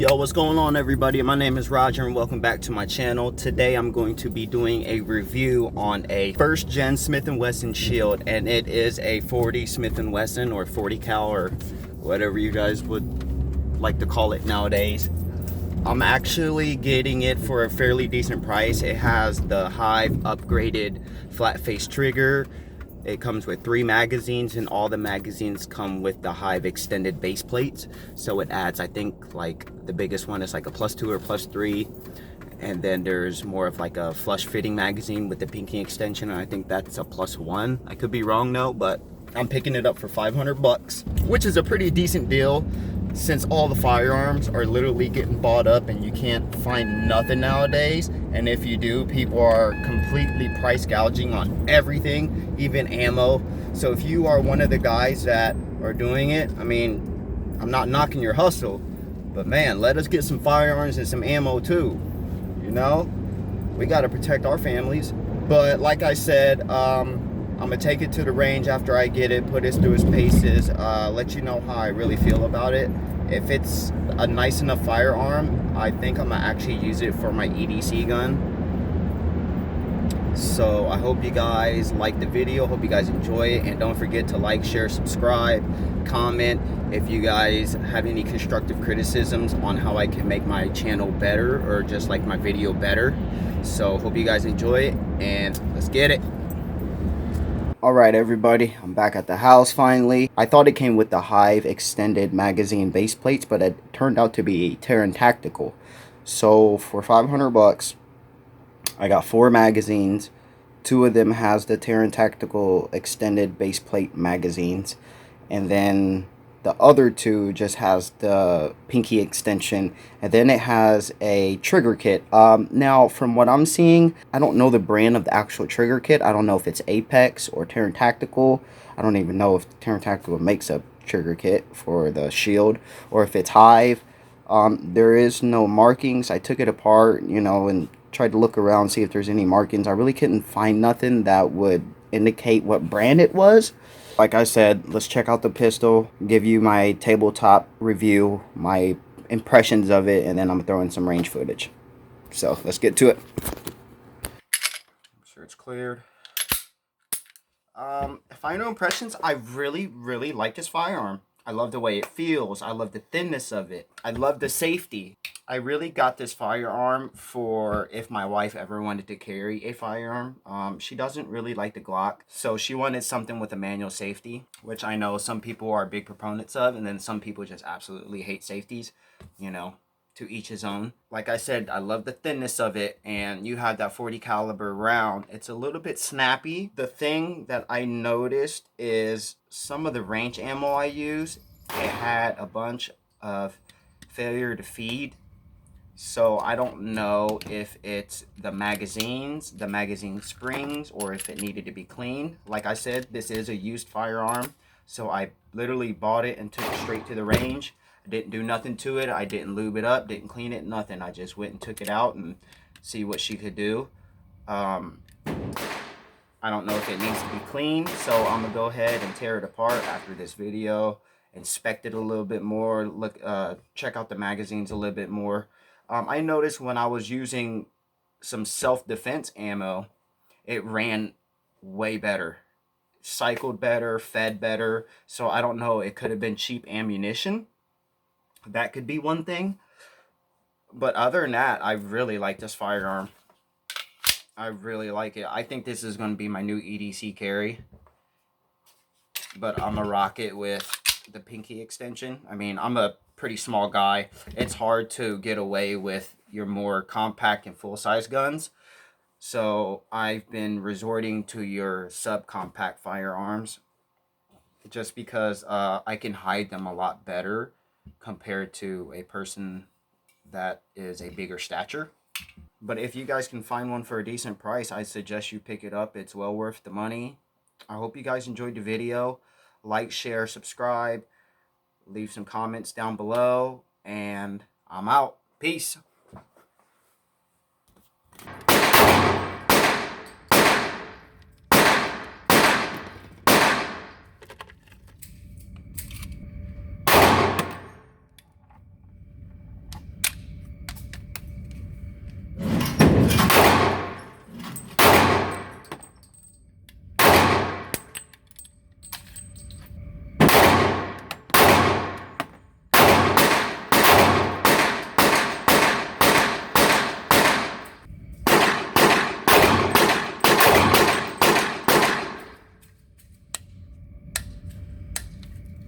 Yo, what's going on, everybody? My name is Roger and welcome back to my channel. Today I'm going to be doing a review on a first gen Smith & Wesson shield, and it is a 40 Smith & Wesson or 40 cal or whatever you guys would like to call it nowadays. I'm actually getting it for a fairly decent price. It has the Hive upgraded flat face trigger. It comes with 3 magazines, and all the magazines come with the Hive extended base plates. So it adds, I think, like the biggest one is like a +2 or +3. And then there's more of like a flush fitting magazine with the pinky extension. And I think that's a +1. I could be wrong though, but I'm picking it up for 500 bucks, which is a pretty decent deal since all the firearms are literally getting bought up and you can't find nothing nowadays. And if you do, people are completely price gouging on everything, even ammo. So if you are one of the guys that are doing it, I mean, I'm not knocking your hustle, but man, let us get some firearms and some ammo too. You know, we got to protect our families. But like I said, I'm gonna take it to the range after I get it, put it through its paces, let you know how I really feel about it. If it's a nice enough firearm, I think I'm gonna actually use it for my EDC gun. So I hope you guys like the video, hope you guys enjoy it, and don't forget to like, share, subscribe, comment if you guys have any constructive criticisms on how I can make my channel better or just like my video better. So hope you guys enjoy it, and let's get it. Alright everybody, I'm back at the house finally. I thought it came with the Hive extended magazine base plates, but it turned out to be Terran Tactical. So for 500 bucks, I got 4 magazines. 2 of them has the Terran Tactical extended base plate magazines, and then the other 2 just has the pinky extension, and then it has a trigger kit. Now, from what I'm seeing, I don't know the brand of the actual trigger kit. I don't know if it's Apex or Terran Tactical. I don't even know if Terran Tactical makes a trigger kit for the shield, or if it's Hive. There is no markings. I took it apart, you know, and tried to look around, see if there's any markings. I really couldn't find nothing that would indicate what brand it was. Like I said, let's check out the pistol, give you my tabletop review, my impressions of it, and then I'm throwing some range footage. So let's get to it. I'm sure it's cleared. Final impressions, I really like this firearm. I love the way it feels. I love the thinness of it. I love the safety. I really got this firearm for if my wife ever wanted to carry a firearm. She doesn't really like the Glock, so she wanted something with a manual safety, which I know some people are big proponents of, and then some people just absolutely hate safeties. You know, to each his own. Like I said, I love the thinness of it, and you have that 40 caliber round. It's a little bit snappy. The thing that I noticed is some of the range ammo I use, it had a bunch of failure to feed. So I don't know if it's the magazines, the magazine springs, or if it needed to be cleaned. Like I said, this is a used firearm, so I literally bought it and took it straight to the range. I didn't do nothing to it. I didn't lube it up, didn't clean it, nothing. I just went and took it out and see what she could do. I don't know if it needs to be cleaned, so I'm gonna go ahead and tear it apart after this video, inspect it a little bit more, look, check out the magazines a little bit more. I noticed when I was using some self-defense ammo, it ran way better, cycled better, fed better. So I don't know, it could have been cheap ammunition. That could be one thing. But other than that, I really like this firearm. I really like it. I think this is going to be my new EDC carry. But I'm going to rock it with the pinky extension. I mean, I'm a pretty small guy. It's hard to get away with your more compact and full-size guns. So I've been resorting to your subcompact firearms just because I can hide them a lot better compared to a person that is a bigger stature. But if you guys can find one for a decent price, I suggest you pick it up. It's well worth the money. I hope you guys enjoyed the video. Like, share, subscribe. Leave some comments down below, and I'm out. Peace.